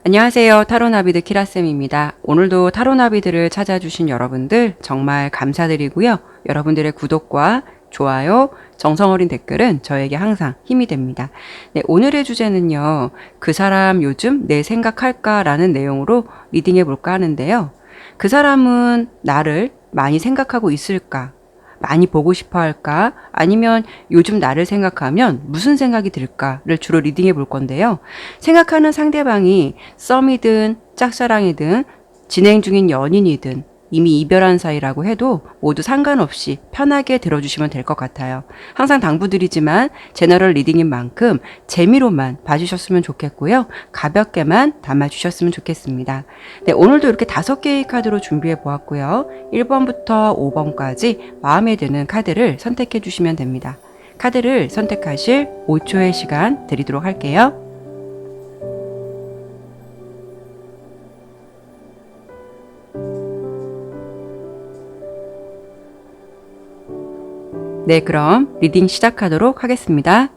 안녕하세요. 타로나비드 키라쌤입니다. 오늘도 타로나비드를 찾아주신 여러분들 정말 감사드리고요. 여러분들의 구독과 좋아요, 정성어린 댓글은 저에게 항상 힘이 됩니다. 네, 오늘의 주제는요. 그 사람 요즘 내 생각할까? 라는 내용으로 리딩해 볼까 하는데요. 그 사람은 나를 많이 생각하고 있을까? 많이 보고 싶어 할까? 아니면 요즘 나를 생각하면 무슨 생각이 들까를 주로 리딩해 볼 건데요. 생각하는 상대방이 썸이든 짝사랑이든 진행 중인 연인이든 이미 이별한 사이라고 해도 모두 상관없이 편하게 들어주시면 될 것 같아요. 항상 당부드리지만 제너럴 리딩인 만큼 재미로만 봐주셨으면 좋겠고요. 가볍게만 담아주셨으면 좋겠습니다. 네, 오늘도 이렇게 5개의 카드로 준비해 보았고요. 1번부터 5번까지 마음에 드는 카드를 선택해 주시면 됩니다. 카드를 선택하실 5초의 시간 드리도록 할게요. 네, 그럼 리딩 시작하도록 하겠습니다.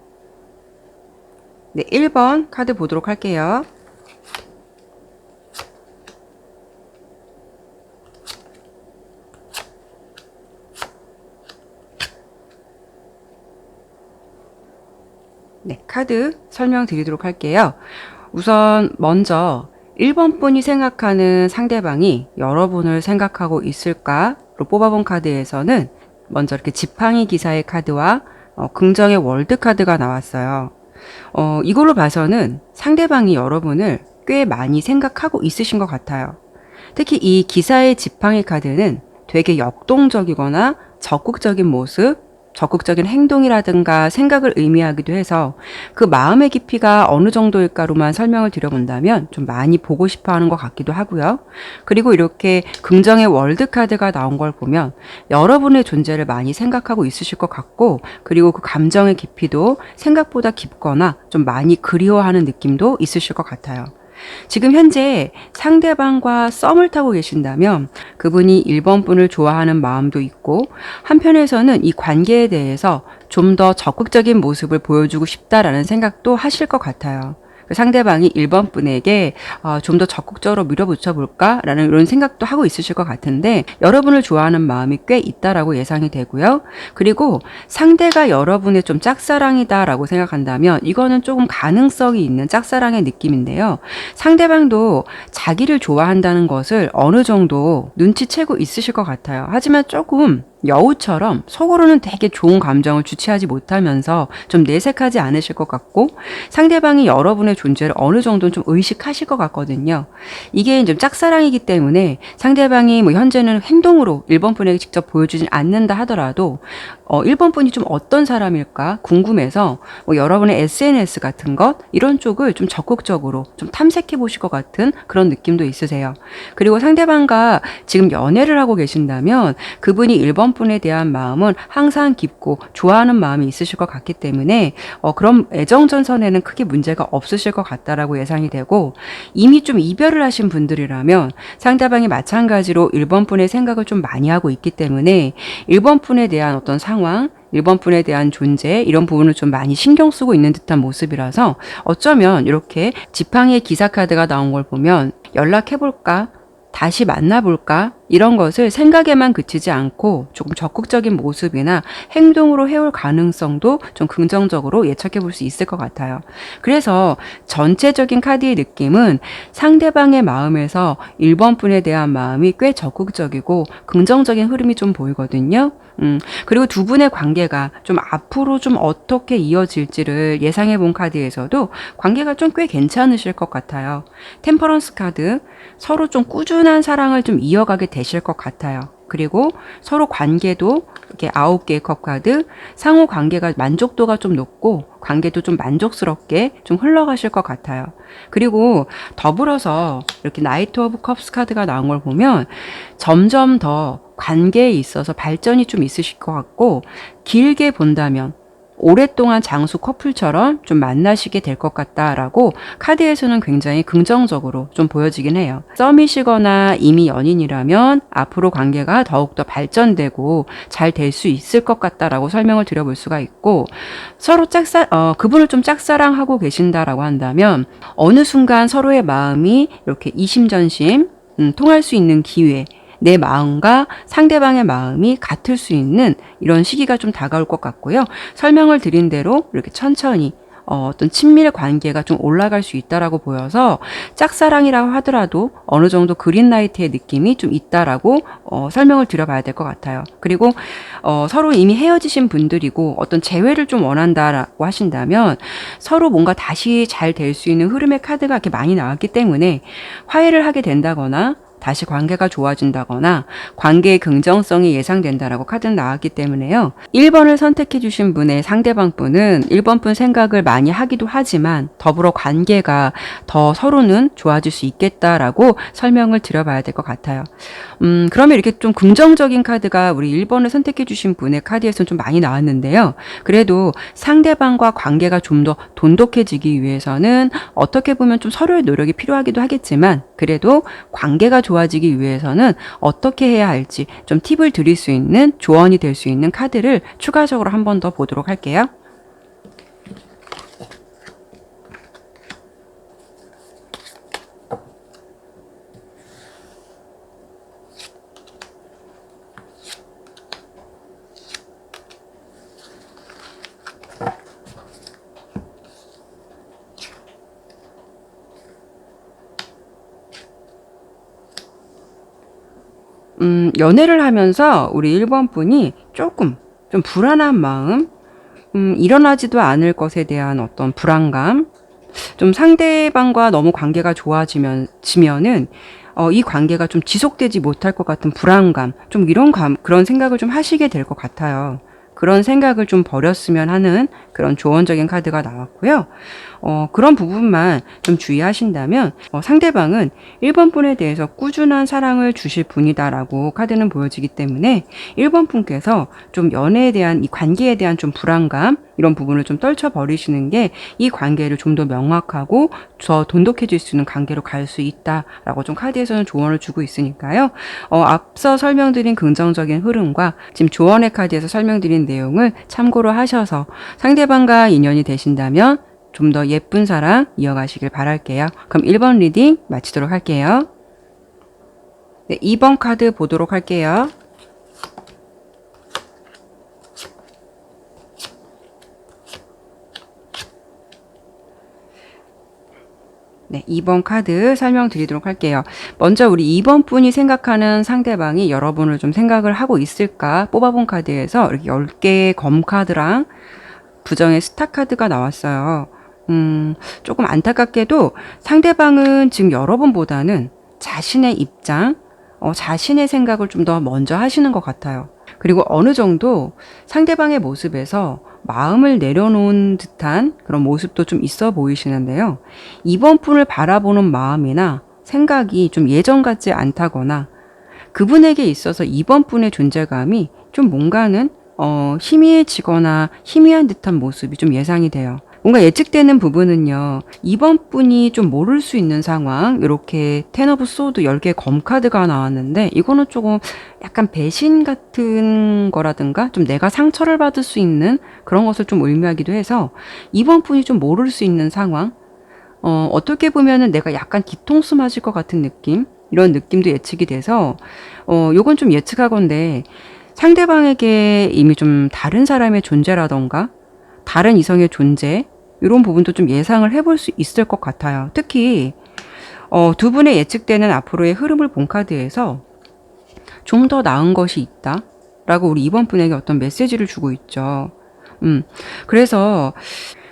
네, 1번 카드 보도록 할게요. 네, 카드 설명드리도록 할게요. 우선 먼저 1번 분이 생각하는 상대방이 여러분을 생각하고 있을까로 뽑아본 카드에서는 먼저 이렇게 지팡이 기사의 카드와 긍정의 월드 카드가 나왔어요. 이걸로 봐서는 상대방이 여러분을 꽤 많이 생각하고 있으신 것 같아요. 특히 이 기사의 지팡이 카드는 되게 역동적이거나 적극적인 모습, 적극적인 행동이라든가 생각을 의미하기도 해서 그 마음의 깊이가 어느 정도일까로만 설명을 드려본다면 좀 많이 보고 싶어 하는 것 같기도 하고요. 그리고 이렇게 긍정의 월드카드가 나온 걸 보면 여러분의 존재를 많이 생각하고 있으실 것 같고, 그리고 그 감정의 깊이도 생각보다 깊거나 좀 많이 그리워하는 느낌도 있으실 것 같아요. 지금 현재 상대방과 썸을 타고 계신다면 그분이 1번 분을 좋아하는 마음도 있고, 한편에서는 이 관계에 대해서 좀 더 적극적인 모습을 보여주고 싶다라는 생각도 하실 것 같아요. 상대방이 1번 분에게 좀 더 적극적으로 밀어붙여 볼까라는 이런 생각도 하고 있으실 것 같은데, 여러분을 좋아하는 마음이 꽤 있다라고 예상이 되고요. 그리고 상대가 여러분의 좀 짝사랑이다라고 생각한다면 이거는 조금 가능성이 있는 짝사랑의 느낌인데요. 상대방도 자기를 좋아한다는 것을 어느 정도 눈치채고 있으실 것 같아요. 하지만 조금 여우처럼 속으로는 되게 좋은 감정을 주체하지 못하면서 좀 내색하지 않으실 것 같고, 상대방이 여러분의 존재를 어느 정도는 좀 의식하실 것 같거든요. 이게 좀 짝사랑이기 때문에 상대방이 뭐 현재는 행동으로 1번 분에게 직접 보여주진 않는다 하더라도 1번 분이 좀 어떤 사람일까 궁금해서 뭐 여러분의 SNS 같은 것 이런 쪽을 좀 적극적으로 좀 탐색해 보실 것 같은 그런 느낌도 있으세요. 그리고 상대방과 지금 연애를 하고 계신다면 그분이 1번 분에 대한 마음은 항상 깊고 좋아하는 마음이 있으실 것 같기 때문에 그런 애정전선에는 크게 문제가 없으실 것 같다라고 예상이 되고, 이미 좀 이별을 하신 분들이라면 상대방이 마찬가지로 1번 분의 생각을 좀 많이 하고 있기 때문에 1번 분에 대한 어떤 상황, 1번 분에 대한 존재 이런 부분을 좀 많이 신경 쓰고 있는 듯한 모습이라서 어쩌면 이렇게 지팡이의 기사 카드가 나온 걸 보면 연락해볼까? 다시 만나볼까? 이런 것을 생각에만 그치지 않고 조금 적극적인 모습이나 행동으로 해올 가능성도 좀 긍정적으로 예측해 볼 수 있을 것 같아요. 그래서 전체적인 카드의 느낌은 상대방의 마음에서 1번 분에 대한 마음이 꽤 적극적이고 긍정적인 흐름이 좀 보이거든요. 그리고 두 분의 관계가 좀 앞으로 좀 어떻게 이어질지를 예상해 본 카드에서도 관계가 좀 꽤 괜찮으실 것 같아요. 템퍼런스 카드, 서로 좀 꾸준한 사랑을 좀 이어가게 되실 것 같아요. 그리고 서로 관계도 이렇게 9개의 컵 카드, 상호 관계가 만족도가 좀 높고 관계도 좀 만족스럽게 좀 흘러가실 것 같아요. 그리고 더불어서 이렇게 나이트 오브 컵스 카드가 나온 걸 보면 점점 더 관계에 있어서 발전이 좀 있으실 것 같고, 길게 본다면 오랫동안 장수 커플처럼 좀 만나시게 될 것 같다라고 카드에서는 굉장히 긍정적으로 좀 보여지긴 해요. 썸이시거나 이미 연인이라면 앞으로 관계가 더욱더 발전되고 잘 될 수 있을 것 같다라고 설명을 드려볼 수가 있고, 서로 그분을 좀 짝사랑하고 계신다라고 한다면 어느 순간 서로의 마음이 이렇게 이심전심 통할 수 있는 기회, 내 마음과 상대방의 마음이 같을 수 있는 이런 시기가 좀 다가올 것 같고요. 설명을 드린 대로 이렇게 천천히 어떤 친밀 관계가 좀 올라갈 수 있다라고 보여서 짝사랑이라고 하더라도 어느 정도 그린라이트의 느낌이 좀 있다라고 설명을 드려봐야 될 것 같아요. 그리고 서로 이미 헤어지신 분들이고 어떤 재회를 좀 원한다라고 하신다면 서로 뭔가 다시 잘 될 수 있는 흐름의 카드가 이렇게 많이 나왔기 때문에 화해를 하게 된다거나 다시 관계가 좋아진다거나 관계의 긍정성이 예상된다라고 카드는 나왔기 때문에요. 1번을 선택해 주신 분의 상대방 분은 1번 분 생각을 많이 하기도 하지만 더불어 관계가 더 서로는 좋아질 수 있겠다라고 설명을 드려봐야 될 것 같아요. 그러면 이렇게 좀 긍정적인 카드가 우리 1번을 선택해 주신 분의 카드에서는 좀 많이 나왔는데요. 그래도 상대방과 관계가 좀 더 돈독해지기 위해서는 어떻게 보면 좀 서로의 노력이 필요하기도 하겠지만 그래도 관계가 좋아지기 위해서는 어떻게 해야 할지 좀 팁을 드릴 수 있는 조언이 될 수 있는 카드를 추가적으로 한 번 더 보도록 할게요. 연애를 하면서 우리 1번 분이 조금 좀 불안한 마음, 일어나지도 않을 것에 대한 어떤 불안감, 좀 상대방과 너무 관계가 지면은 이 관계가 좀 지속되지 못할 것 같은 불안감, 좀 그런 생각을 좀 하시게 될 것 같아요. 그런 생각을 좀 버렸으면 하는 그런 조언적인 카드가 나왔고요. 그런 부분만 좀 주의하신다면 상대방은 1번 분에 대해서 꾸준한 사랑을 주실 분이다라고 카드는 보여지기 때문에 1번 분께서 좀 연애에 대한 이 관계에 대한 좀 불안감 이런 부분을 좀 떨쳐버리시는 게 이 관계를 좀 더 명확하고 더 돈독해질 수 있는 관계로 갈 수 있다라고 좀 카드에서는 조언을 주고 있으니까요. 앞서 설명드린 긍정적인 흐름과 지금 조언의 카드에서 설명드린 내용을 참고로 하셔서 상대방과 인연이 되신다면 좀 더 예쁜 사랑 이어가시길 바랄게요. 그럼 1번 리딩 마치도록 할게요. 네, 2번 카드 보도록 할게요. 네, 2번 카드 설명드리도록 할게요. 먼저 우리 2번 분이 생각하는 상대방이 여러분을 좀 생각을 하고 있을까 뽑아본 카드에서 이렇게 10개의 검 카드랑 부정의 스타 카드가 나왔어요. 조금 안타깝게도 상대방은 지금 여러분보다는 자신의 입장, 자신의 생각을 좀 더 먼저 하시는 것 같아요. 그리고 어느 정도 상대방의 모습에서 마음을 내려놓은 듯한 그런 모습도 좀 있어 보이시는데요. 이번 분을 바라보는 마음이나 생각이 좀 예전 같지 않다거나 그분에게 있어서 이번 분의 존재감이 좀 뭔가는 희미해지거나 희미한 듯한 모습이 좀 예상이 돼요. 뭔가 예측되는 부분은요. 이번 분이 좀 모를 수 있는 상황 이렇게 텐 오브 소드 10개 검카드가 나왔는데 이거는 조금 약간 배신 같은 거라든가 좀 내가 상처를 받을 수 있는 그런 것을 좀 의미하기도 해서 이번 분이 좀 모를 수 있는 상황 어떻게 보면은 내가 약간 뒤통수 맞을 것 같은 느낌 이런 느낌도 예측이 돼서 요건 좀 예측하건데 상대방에게 이미 좀 다른 사람의 존재라던가 다른 이성의 존재 이런 부분도 좀 예상을 해볼 수 있을 것 같아요. 특히 두 분의 예측되는 앞으로의 흐름을 본 카드에서 좀 더 나은 것이 있다 라고 우리 이번 분에게 어떤 메시지를 주고 있죠. 그래서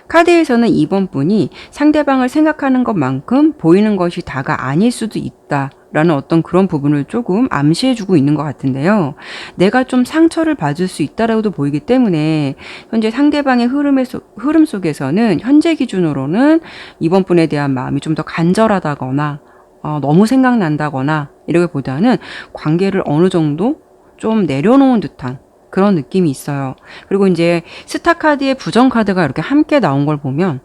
카드에서는 이번 분이 상대방을 생각하는 것만큼 보이는 것이 다가 아닐 수도 있다 라는 어떤 그런 부분을 조금 암시해주고 있는 것 같은데요. 내가 좀 상처를 받을 수 있다라고도 보이기 때문에 현재 상대방의 흐름 속에서는 현재 기준으로는 이번 분에 대한 마음이 좀 더 간절하다거나 너무 생각난다거나 이러기보다는 관계를 어느 정도 좀 내려놓은 듯한 그런 느낌이 있어요. 그리고 이제 스타 카드의 부정 카드가 이렇게 함께 나온 걸 보면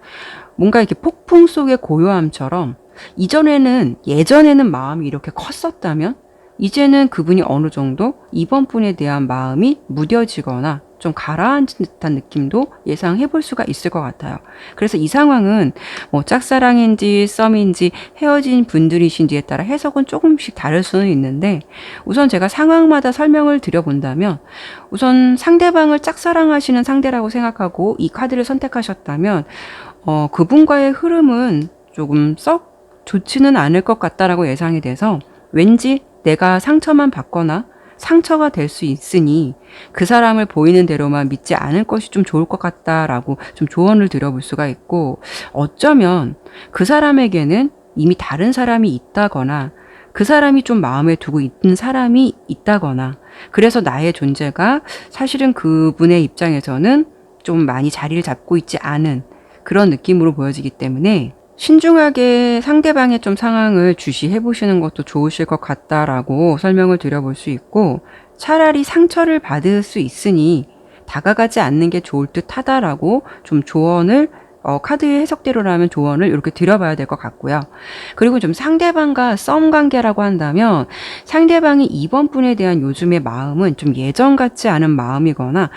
뭔가 이렇게 폭풍 속의 고요함처럼 예전에는 마음이 이렇게 컸었다면 이제는 그분이 어느 정도 이번 분에 대한 마음이 무뎌지거나 좀 가라앉은 듯한 느낌도 예상해 볼 수가 있을 것 같아요. 그래서 이 상황은 뭐 짝사랑인지 썸인지 헤어진 분들이신지에 따라 해석은 조금씩 다를 수는 있는데 우선 제가 상황마다 설명을 드려본다면 우선 상대방을 짝사랑하시는 상대라고 생각하고 이 카드를 선택하셨다면 그분과의 흐름은 조금 썩 좋지는 않을 것 같다라고 예상이 돼서 왠지 내가 상처만 받거나 상처가 될 수 있으니 그 사람을 보이는 대로만 믿지 않을 것이 좀 좋을 것 같다라고 좀 조언을 드려볼 수가 있고 어쩌면 그 사람에게는 이미 다른 사람이 있다거나 그 사람이 좀 마음에 두고 있는 사람이 있다거나 그래서 나의 존재가 사실은 그분의 입장에서는 좀 많이 자리를 잡고 있지 않은 그런 느낌으로 보여지기 때문에 신중하게 상대방의 좀 상황을 주시해 보시는 것도 좋으실 것 같다라고 설명을 드려볼 수 있고 차라리 상처를 받을 수 있으니 다가가지 않는 게 좋을 듯 하다라고 좀 조언을 카드의 해석대로라면 조언을 이렇게 드려봐야 될 것 같고요. 그리고 좀 상대방과 썸 관계라고 한다면 상대방이 이번 분에 대한 요즘의 마음은 좀 예전 같지 않은 마음이거나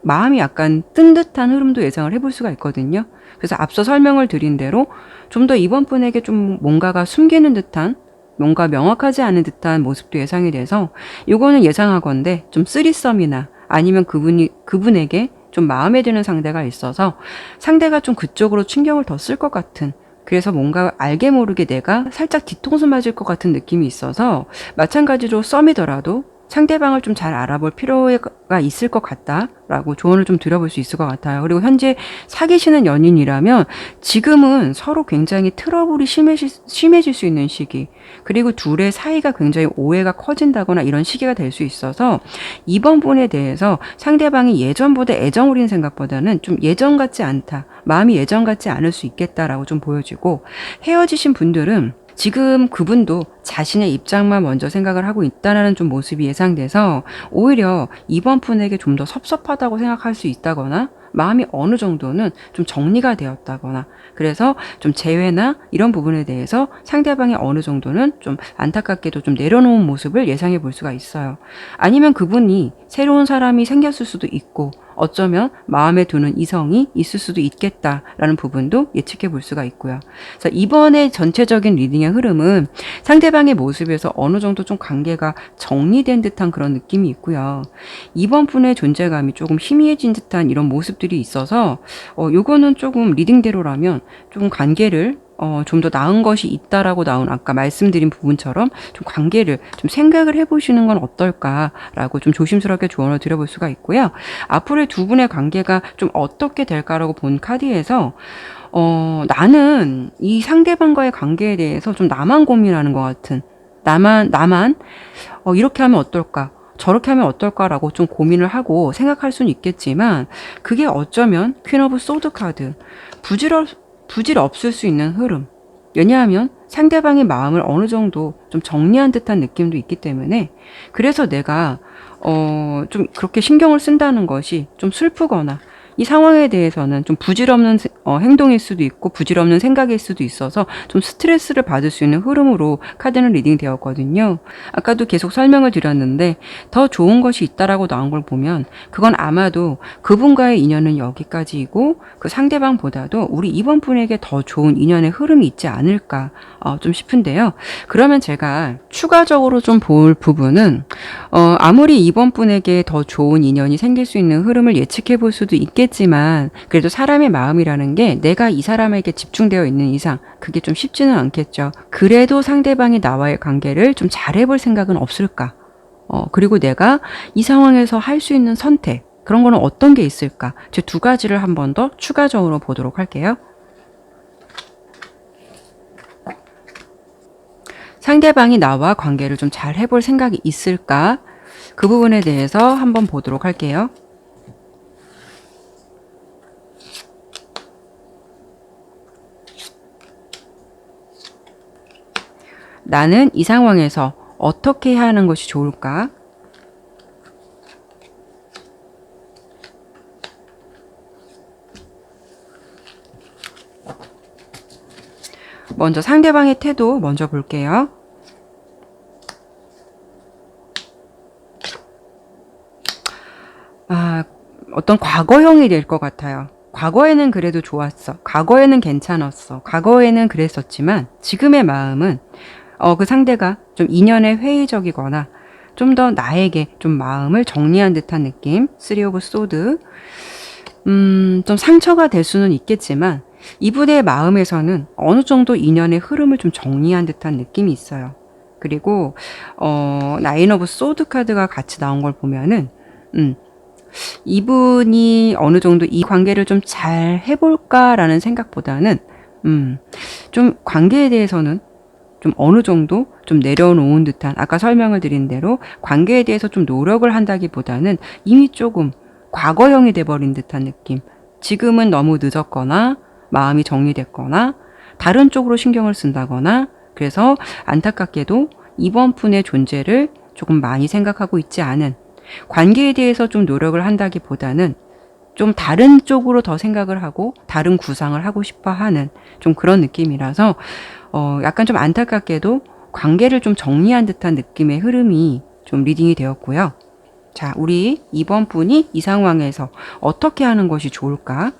마음이 약간 뜬 듯한 흐름도 예상을 해볼 수가 있거든요. 그래서 앞서 설명을 드린 대로 좀 더 이번 분에게 좀 뭔가가 숨기는 듯한 뭔가 명확하지 않은 듯한 모습도 예상이 돼서 이거는 예상하건대 좀 쓰리썸이나 아니면 그분에게 좀 마음에 드는 상대가 있어서 상대가 좀 그쪽으로 신경을 더 쓸 것 같은 그래서 뭔가 알게 모르게 내가 살짝 뒤통수 맞을 것 같은 느낌이 있어서 마찬가지로 썸이더라도 상대방을 좀 잘 알아볼 필요가 있을 것 같다라고 조언을 좀 드려볼 수 있을 것 같아요. 그리고 현재 사귀시는 연인이라면 지금은 서로 굉장히 트러블이 심해질 수 있는 시기 그리고 둘의 사이가 굉장히 오해가 커진다거나 이런 시기가 될 수 있어서 이번 분에 대해서 상대방이 예전보다 애정 어린 생각보다는 좀 예전 같지 않다. 마음이 예전 같지 않을 수 있겠다라고 좀 보여지고 헤어지신 분들은 지금 그분도 자신의 입장만 먼저 생각을 하고 있다는 좀 모습이 예상돼서 오히려 이번 분에게 좀 더 섭섭하다고 생각할 수 있다거나 마음이 어느 정도는 좀 정리가 되었다거나 그래서 좀 재회나 이런 부분에 대해서 상대방이 어느 정도는 좀 안타깝게도 좀 내려놓은 모습을 예상해 볼 수가 있어요. 아니면 그분이 새로운 사람이 생겼을 수도 있고 어쩌면 마음에 두는 이성이 있을 수도 있겠다라는 부분도 예측해 볼 수가 있고요. 그래서 이번에 전체적인 리딩의 흐름은 상대방의 모습에서 어느 정도 좀 관계가 정리된 듯한 그런 느낌이 있고요. 이번 분의 존재감이 조금 희미해진 듯한 이런 모습들이 있어서 요거는 조금 리딩대로라면 조금 관계를 좀 더 나은 것이 있다라고 나온 아까 말씀드린 부분처럼 좀 관계를 좀 생각을 해보시는 건 어떨까라고 좀 조심스럽게 조언을 드려볼 수가 있고요. 앞으로의 두 분의 관계가 좀 어떻게 될까라고 본 카드에서 나는 이 상대방과의 관계에 대해서 좀 나만 고민하는 것 같은 나만 이렇게 하면 어떨까 저렇게 하면 어떨까라고 좀 고민을 하고 생각할 수는 있겠지만 그게 어쩌면 퀸 오브 소드 카드 부질 없을 수 있는 흐름. 왜냐하면 상대방의 마음을 어느 정도 좀 정리한 듯한 느낌도 있기 때문에 그래서 내가 좀 그렇게 신경을 쓴다는 것이 좀 슬프거나 이 상황에 대해서는 좀 부질없는 행동일 수도 있고 부질없는 생각일 수도 있어서 좀 스트레스를 받을 수 있는 흐름으로 카드는 리딩 되었거든요. 아까도 계속 설명을 드렸는데 더 좋은 것이 있다라고 나온 걸 보면 그건 아마도 그분과의 인연은 여기까지이고 그 상대방보다도 우리 이번 분에게 더 좋은 인연의 흐름이 있지 않을까 좀 싶은데요. 그러면 제가 추가적으로 좀 볼 부분은 아무리 이번 분에게 더 좋은 인연이 생길 수 있는 흐름을 예측해 볼 수도 있겠지만 그래도 사람의 마음이라는 게 내가 이 사람에게 집중되어 있는 이상 그게 좀 쉽지는 않겠죠. 그래도 상대방이 나와의 관계를 좀 잘해볼 생각은 없을까? 그리고 내가 이 상황에서 할 수 있는 선택 그런 거는 어떤 게 있을까? 제 두 가지를 한 번 더 추가적으로 보도록 할게요. 상대방이 나와 관계를 좀 잘 해볼 생각이 있을까? 그 부분에 대해서 한번 보도록 할게요. 나는 이 상황에서 어떻게 해야 하는 것이 좋을까? 먼저 상대방의 태도 먼저 볼게요. 어떤 과거형이 될 것 같아요. 과거에는 그래도 좋았어. 과거에는 괜찮았어. 과거에는 그랬었지만 지금의 마음은 그 상대가 좀 인연에 회의적이거나 좀 더 나에게 좀 마음을 정리한 듯한 느낌. 3 오브 소드. 좀 상처가 될 수는 있겠지만 이분의 마음에서는 어느 정도 인연의 흐름을 좀 정리한 듯한 느낌이 있어요. 그리고 9 오브 소드 카드가 같이 나온 걸 보면은 이분이 어느 정도 이 관계를 좀 잘 해볼까라는 생각보다는 좀 관계에 대해서는 좀 어느 정도 좀 내려놓은 듯한, 아까 설명을 드린 대로 관계에 대해서 좀 노력을 한다기보다는 이미 조금 과거형이 돼버린 듯한 느낌. 지금은 너무 늦었거나 마음이 정리됐거나 다른 쪽으로 신경을 쓴다거나, 그래서 안타깝게도 이번 분의 존재를 조금 많이 생각하고 있지 않은, 관계에 대해서 좀 노력을 한다기보다는 좀 다른 쪽으로 더 생각을 하고 다른 구상을 하고 싶어 하는 좀 그런 느낌이라서 약간 좀 안타깝게도 관계를 좀 정리한 듯한 느낌의 흐름이 좀 리딩이 되었고요. 자, 우리 이번 분이 이 상황에서 어떻게 하는 것이 좋을까?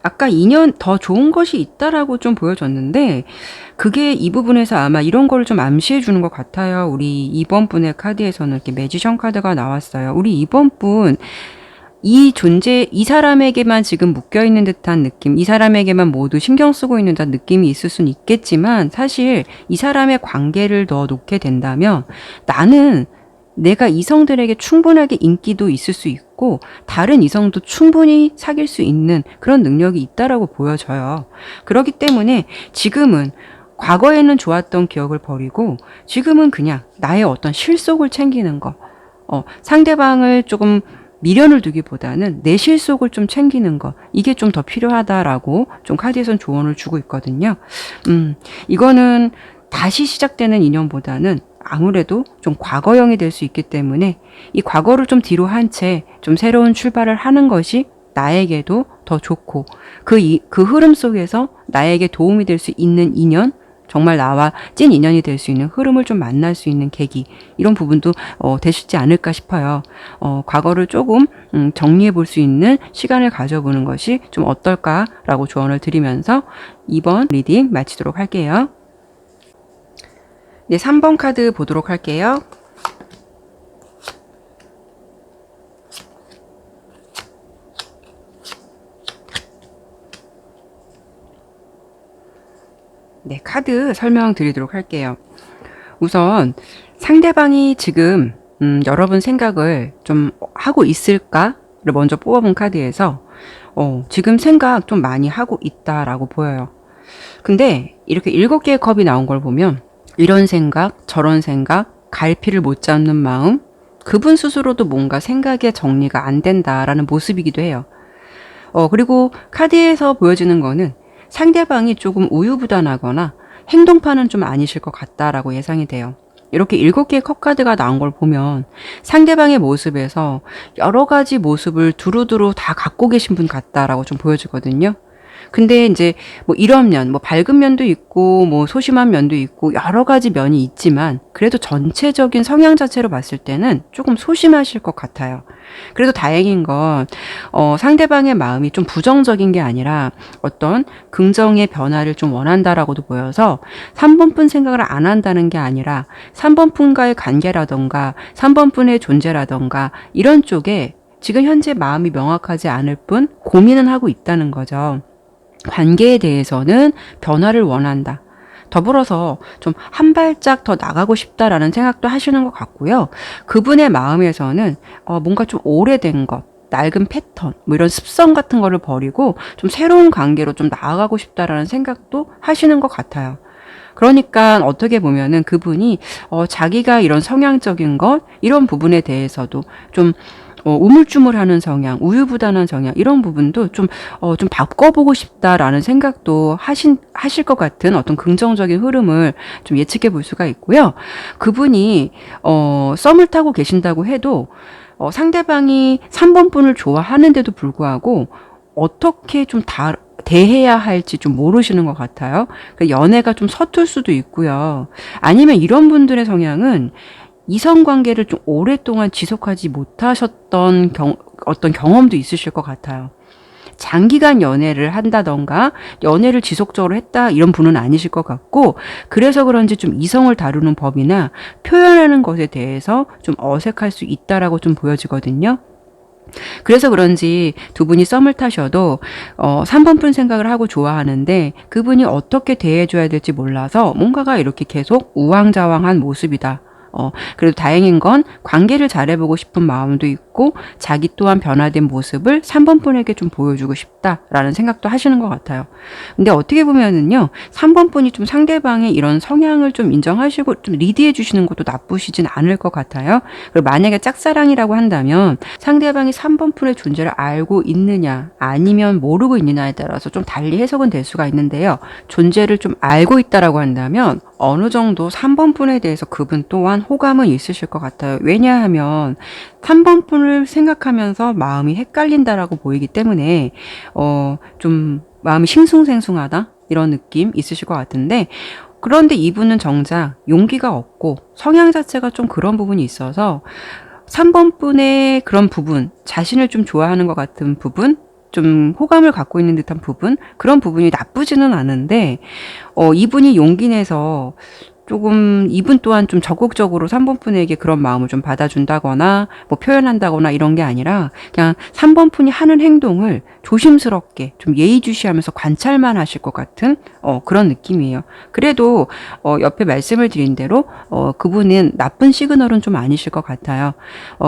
아까 2년 더 좋은 것이 있다라고 좀 보여졌는데, 그게 이 부분에서 아마 이런 거를 좀 암시해 주는 것 같아요. 우리 2번 분의 카드에서는 이렇게 매지션 카드가 나왔어요. 우리 2번 분, 이 존재, 이 사람에게만 지금 묶여있는 듯한 느낌, 이 사람에게만 모두 신경 쓰고 있는 듯한 느낌이 있을 수는 있겠지만, 사실 이 사람의 관계를 더 놓게 된다면 나는 내가 이성들에게 충분하게 인기도 있을 수 있고 다른 이성도 충분히 사귈 수 있는 그런 능력이 있다라고 보여져요. 그렇기 때문에 지금은 과거에는 좋았던 기억을 버리고 지금은 그냥 나의 어떤 실속을 챙기는 거, 상대방을 조금 미련을 두기보다는 내 실속을 좀 챙기는 거, 이게 좀 더 필요하다라고 좀 카드에선 조언을 주고 있거든요. 이거는 다시 시작되는 인연보다는 아무래도 좀 과거형이 될 수 있기 때문에 이 과거를 좀 뒤로 한 채 좀 새로운 출발을 하는 것이 나에게도 더 좋고, 그 흐름 속에서 나에게 도움이 될 수 있는 인연, 정말 나와 찐 인연이 될 수 있는 흐름을 좀 만날 수 있는 계기, 이런 부분도 되시지 않을까 싶어요. 과거를 조금 정리해 볼 수 있는 시간을 가져보는 것이 좀 어떨까라고 조언을 드리면서 이번 리딩 마치도록 할게요. 네, 3번 카드 보도록 할게요. 네, 카드 설명드리도록 할게요. 우선 상대방이 지금 여러분 생각을 좀 하고 있을까를 먼저 뽑아본 카드에서 지금 생각 좀 많이 하고 있다라고 보여요. 근데 이렇게 7개의 컵이 나온 걸 보면 이런 생각, 저런 생각, 갈피를 못 잡는 마음, 그분 스스로도 뭔가 생각의 정리가 안 된다라는 모습이기도 해요. 그리고 카드에서 보여지는 거는 상대방이 조금 우유부단하거나 행동파는 좀 아니실 것 같다라고 예상이 돼요. 이렇게 7개의 컵 카드가 나온 걸 보면 상대방의 모습에서 여러 가지 모습을 두루두루 다 갖고 계신 분 같다라고 좀 보여지거든요. 근데 이제 뭐 이런 면, 뭐 밝은 면도 있고 뭐 소심한 면도 있고 여러 가지 면이 있지만 그래도 전체적인 성향 자체로 봤을 때는 조금 소심하실 것 같아요. 그래도 다행인 건 상대방의 마음이 좀 부정적인 게 아니라 어떤 긍정의 변화를 좀 원한다라고도 보여서 3번 분 생각을 안 한다는 게 아니라 3번 분과의 관계라던가 3번 분의 존재라던가 이런 쪽에 지금 현재 마음이 명확하지 않을 뿐 고민은 하고 있다는 거죠. 관계에 대해서는 변화를 원한다. 더불어서 좀 한 발짝 더 나가고 싶다라는 생각도 하시는 것 같고요. 그분의 마음에서는 뭔가 좀 오래된 것, 낡은 패턴, 뭐 이런 습성 같은 거를 버리고 좀 새로운 관계로 좀 나아가고 싶다라는 생각도 하시는 것 같아요. 그러니까 어떻게 보면은 그분이 자기가 이런 성향적인 것, 이런 부분에 대해서도 좀 우물쭈물하는 성향, 우유부단한 성향 이런 부분도 좀 바꿔보고 싶다라는 생각도 하실 것 같은 어떤 긍정적인 흐름을 좀 예측해 볼 수가 있고요. 그분이 썸을 타고 계신다고 해도 상대방이 3번 분을 좋아하는데도 불구하고 어떻게 좀 대해야 할지 좀 모르시는 것 같아요. 연애가 좀 서툴 수도 있고요. 아니면 이런 분들의 성향은 이성 관계를 좀 오랫동안 지속하지 못하셨던 어떤 경험도 있으실 것 같아요. 장기간 연애를 한다던가 연애를 지속적으로 했다 이런 분은 아니실 것 같고, 그래서 그런지 좀 이성을 다루는 법이나 표현하는 것에 대해서 좀 어색할 수 있다라고 좀 보여지거든요. 그래서 그런지 두 분이 썸을 타셔도 3번 분 생각을 하고 좋아하는데 그분이 어떻게 대해줘야 될지 몰라서 뭔가가 이렇게 계속 우왕좌왕한 모습이다. 그래도 다행인 건 관계를 잘해보고 싶은 마음도 있고 자기 또한 변화된 모습을 3번 분에게 좀 보여주고 싶다라는 생각도 하시는 것 같아요. 근데 어떻게 보면은요, 3번 분이 좀 상대방의 이런 성향을 좀 인정하시고 좀 리드해 주시는 것도 나쁘시진 않을 것 같아요. 그리고 만약에 짝사랑이라고 한다면 상대방이 3번 분의 존재를 알고 있느냐 아니면 모르고 있느냐에 따라서 좀 달리 해석은 될 수가 있는데요. 존재를 좀 알고 있다라고 한다면 어느 정도 3번 분에 대해서 그분 또한 호감은 있으실 것 같아요. 왜냐하면 3번 분을 생각하면서 마음이 헷갈린다라고 보이기 때문에 좀 마음이 싱숭생숭하다 이런 느낌 있으실 것 같은데, 그런데 이분은 정작 용기가 없고 성향 자체가 좀 그런 부분이 있어서 3번 분의 그런 부분, 자신을 좀 좋아하는 것 같은 부분, 좀 호감을 갖고 있는 듯한 부분, 그런 부분이 나쁘지는 않은데 이분이 용기 내서 조금 이분 또한 좀 적극적으로 3번 분에게 그런 마음을 좀 받아준다거나 뭐 표현한다거나 이런 게 아니라 그냥 3번 분이 하는 행동을 조심스럽게 좀 예의주시하면서 관찰만 하실 것 같은 그런 느낌이에요. 그래도 옆에 말씀을 드린 대로 그분은 나쁜 시그널은 좀 아니실 것 같아요.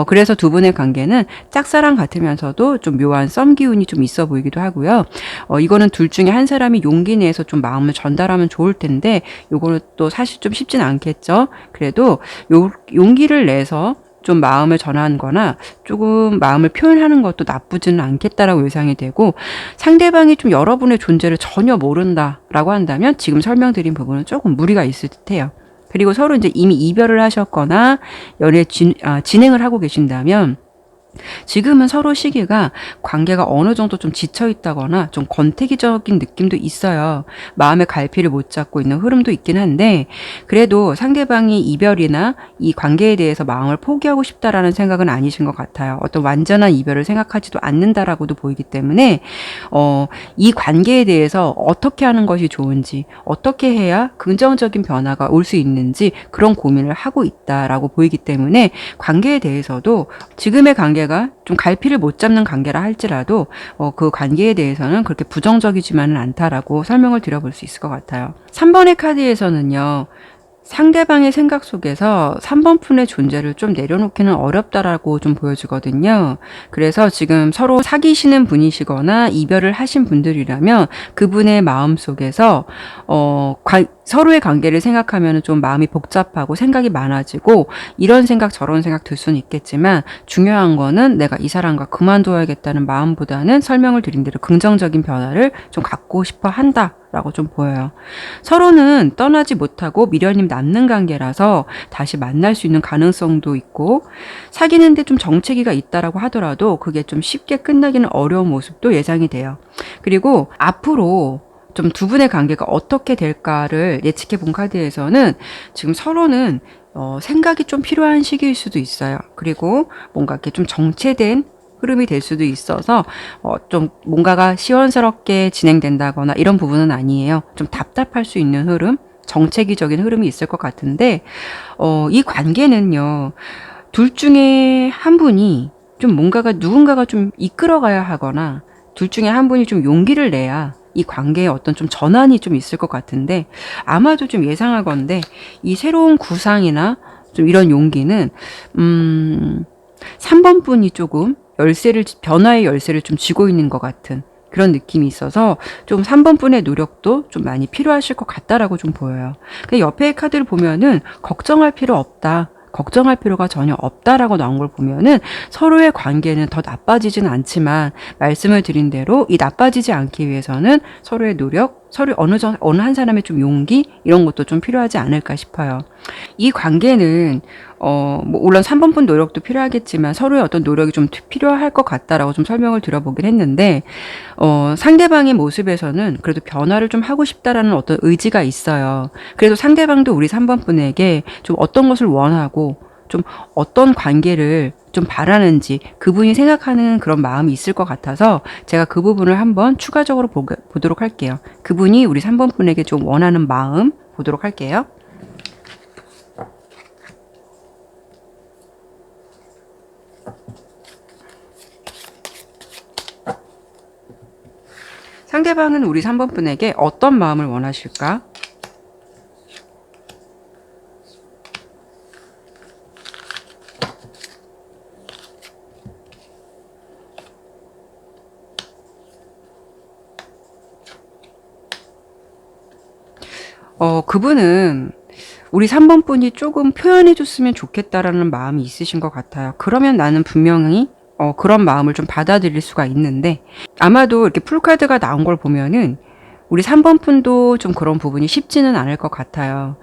그래서 두 분의 관계는 짝사랑 같으면서도 좀 묘한 썸 기운이 좀 있어 보이기도 하고요. 이거는 둘 중에 한 사람이 용기 내서 좀 마음을 전달하면 좋을 텐데 요거는 또 사실 좀 쉽진 않겠죠. 그래도 용기를 내서 좀 마음을 전하는 거나 조금 마음을 표현하는 것도 나쁘지는 않겠다라고 예상이 되고, 상대방이 좀 여러분의 존재를 전혀 모른다라고 한다면 지금 설명드린 부분은 조금 무리가 있을 듯해요. 그리고 서로 이제 이미 이별을 하셨거나 연애 진행을 하고 계신다면 지금은 서로 시기가 관계가 어느 정도 좀 지쳐 있다거나 좀 권태기적인 느낌도 있어요. 마음의 갈피를 못 잡고 있는 흐름도 있긴 한데, 그래도 상대방이 이별이나 이 관계에 대해서 마음을 포기하고 싶다라는 생각은 아니신 것 같아요. 어떤 완전한 이별을 생각하지도 않는다라고도 보이기 때문에 이 관계에 대해서 어떻게 하는 것이 좋은지, 어떻게 해야 긍정적인 변화가 올 수 있는지 그런 고민을 하고 있다라고 보이기 때문에 관계에 대해서도 지금의 관계가 좀 갈피를 못 잡는 관계라 할지라도 그 관계에 대해서는 그렇게 부정적이지만은 않다라고 설명을 드려볼 수 있을 것 같아요. 3번의 카드에서는요, 상대방의 생각 속에서 3번 분의 존재를 좀 내려놓기는 어렵다라고 좀 보여지거든요. 그래서 지금 서로 사귀시는 분이시거나 이별을 하신 분들이라면 그분의 마음 속에서 서로의 관계를 생각하면 좀 마음이 복잡하고 생각이 많아지고 이런 생각 저런 생각 들 수는 있겠지만, 중요한 거는 내가 이 사람과 그만둬야겠다는 마음보다는 설명을 드린 대로 긍정적인 변화를 좀 갖고 싶어 한다 라고 좀 보여요. 서로는 떠나지 못하고 미련이 남는 관계라서 다시 만날 수 있는 가능성도 있고, 사귀는데 좀 정체기가 있다라고 하더라도 그게 좀 쉽게 끝나기는 어려운 모습도 예상이 돼요. 그리고 앞으로 좀 두 분의 관계가 어떻게 될까를 예측해 본 카드에서는 지금 서로는 생각이 좀 필요한 시기일 수도 있어요. 그리고 뭔가 이렇게 좀 정체된 흐름이 될 수도 있어서 좀 뭔가가 시원스럽게 진행된다거나 이런 부분은 아니에요. 좀 답답할 수 있는 흐름, 정체기적인 흐름이 있을 것 같은데 이 관계는요, 둘 중에 한 분이 좀 누군가가 좀 이끌어가야 하거나 둘 중에 한 분이 좀 용기를 내야 이 관계에 어떤 좀 전환이 좀 있을 것 같은데, 아마도 좀 예상하건대 이 새로운 구상이나 좀 이런 용기는 3번 분이 조금 변화의 열쇠를 좀 쥐고 있는 것 같은 그런 느낌이 있어서 좀 3번 분의 노력도 좀 많이 필요하실 것 같다라고 좀 보여요. 근데 옆에 카드를 보면은 걱정할 필요 없다. 걱정할 필요가 전혀 없다라고 나온 걸 보면은 서로의 관계는 더 나빠지지는 않지만 말씀을 드린 대로 이 나빠지지 않기 위해서는 서로의 노력, 서로 어느 한 사람의 좀 용기 이런 것도 좀 필요하지 않을까 싶어요. 이 관계는 뭐 물론 3번분 노력도 필요하겠지만 서로의 어떤 노력이 좀 필요할 것 같다라고 좀 설명을 드려보긴 했는데 상대방의 모습에서는 그래도 변화를 좀 하고 싶다라는 어떤 의지가 있어요. 그래도 상대방도 우리 3번분에게 좀 어떤 것을 원하고 좀 어떤 관계를 좀 바라는지 그분이 생각하는 그런 마음이 있을 것 같아서 제가 그 부분을 한번 추가적으로 보도록 할게요. 그분이 우리 3번분에게 좀 원하는 마음 보도록 할게요. 상대방은 우리 3번분에게 어떤 마음을 원하실까? 그분은 우리 3번분이 조금 표현해 줬으면 좋겠다라는 마음이 있으신 것 같아요. 그러면 나는 분명히 그런 마음을 좀 받아들일 수가 있는데 아마도 이렇게 풀카드가 나온 걸 보면은 우리 3번분도 좀 그런 부분이 쉽지는 않을 것 같아요.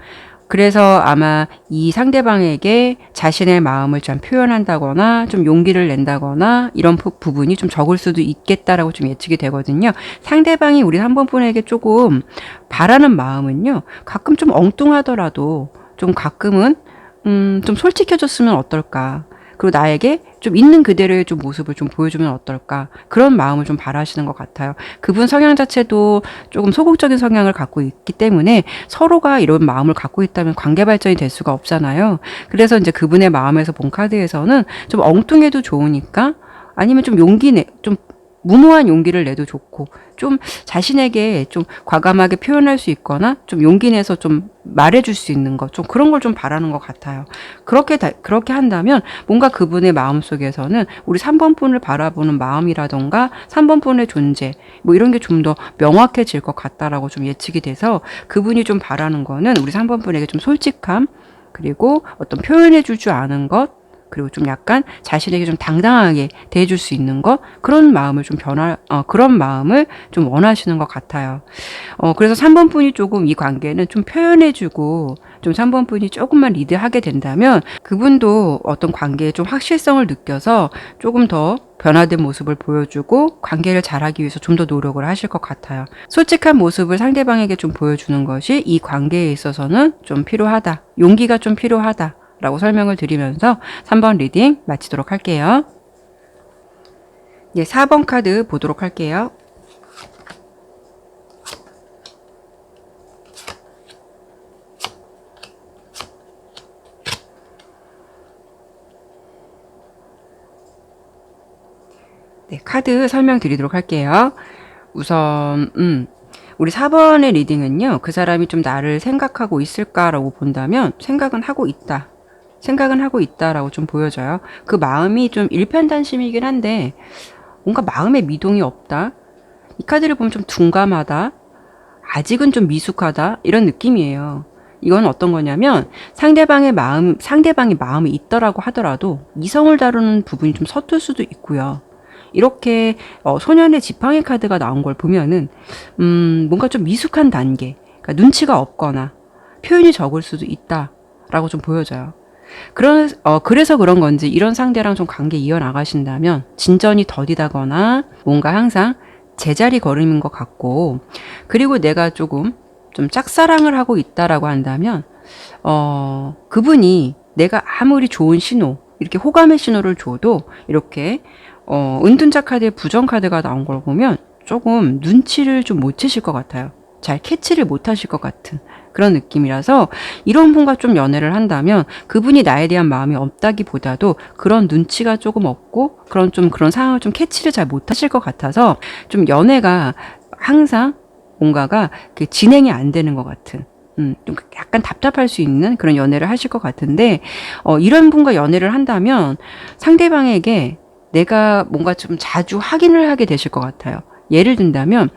그래서 아마 이 상대방에게 자신의 마음을 좀 표현한다거나 좀 용기를 낸다거나 이런 부분이 좀 적을 수도 있겠다라고 좀 예측이 되거든요. 상대방이 우리 3번분에게 조금 바라는 마음은요. 가끔 좀 엉뚱하더라도 좀 가끔은 좀 솔직해졌으면 어떨까. 그리고 나에게 좀 있는 그대로의 좀 모습을 좀 보여주면 어떨까. 그런 마음을 좀 바라시는 것 같아요. 그분 성향 자체도 조금 소극적인 성향을 갖고 있기 때문에 서로가 이런 마음을 갖고 있다면 관계 발전이 될 수가 없잖아요. 그래서 이제 그분의 마음에서 본 카드에서는 좀 엉뚱해도 좋으니까 아니면 좀 좀 무모한 용기를 내도 좋고 좀 자신에게 좀 과감하게 표현할 수 있거나 좀 용기 내서 좀 말해줄 수 있는 것, 좀 그런 걸 좀 바라는 것 같아요. 그렇게 한다면 뭔가 그분의 마음속에서는 우리 3번분을 바라보는 마음이라던가 3번분의 존재 뭐 이런 게 좀 더 명확해질 것 같다라고 좀 예측이 돼서 그분이 좀 바라는 거는 우리 3번분에게 좀 솔직함 그리고 어떤 표현해 줄 줄 아는 것 그리고 좀 약간 자신에게 좀 당당하게 대해줄 수 있는 것 그런 마음을 좀 그런 마음을 좀 원하시는 것 같아요. 그래서 3번분이 조금 이 관계는 좀 표현해주고 좀 3번분이 조금만 리드하게 된다면 그분도 어떤 관계에 좀 확실성을 느껴서 조금 더 변화된 모습을 보여주고 관계를 잘하기 위해서 좀 더 노력을 하실 것 같아요. 솔직한 모습을 상대방에게 좀 보여주는 것이 이 관계에 있어서는 좀 필요하다. 용기가 좀 필요하다. 라고 설명을 드리면서 3번 리딩 마치도록 할게요. 네, 4번 카드 보도록 할게요. 네, 카드 설명드리도록 할게요. 우선 우리 4번의 리딩은요. 그 사람이 좀 나를 생각하고 있을까라고 본다면 생각은 하고 있다라고 좀 보여져요. 그 마음이 좀 일편단심이긴 한데 뭔가 마음에 미동이 없다. 이 카드를 보면 좀 둔감하다. 아직은 좀 미숙하다. 이런 느낌이에요. 이건 어떤 거냐면 상대방이 마음이 있더라고 하더라도 이성을 다루는 부분이 좀 서툴 수도 있고요. 이렇게 소년의 지팡이 카드가 나온 걸 보면은 뭔가 좀 미숙한 단계, 그러니까 눈치가 없거나 표현이 적을 수도 있다라고 좀 보여져요. 그래서 그런 건지 이런 상대랑 좀 관계 이어나가신다면 진전이 더디다거나 뭔가 항상 제자리 걸음인 것 같고 그리고 내가 조금 좀 짝사랑을 하고 있다라고 한다면 그분이 내가 아무리 좋은 신호 이렇게 호감의 신호를 줘도 이렇게 은둔자 카드에 부정 카드가 나온 걸 보면 조금 눈치를 좀 못 채실 것 같아요. 잘 캐치를 못 하실 것 같은 그런 느낌이라서 이런 분과 좀 연애를 한다면 그분이 나에 대한 마음이 없다기보다도 그런 눈치가 조금 없고 그런 상황을 좀 캐치를 잘 못 하실 것 같아서 좀 연애가 항상 뭔가가 진행이 안 되는 것 같은 좀 약간 답답할 수 있는 그런 연애를 하실 것 같은데 이런 분과 연애를 한다면 상대방에게 내가 뭔가 좀 자주 확인을 하게 되실 것 같아요. 예를 든다면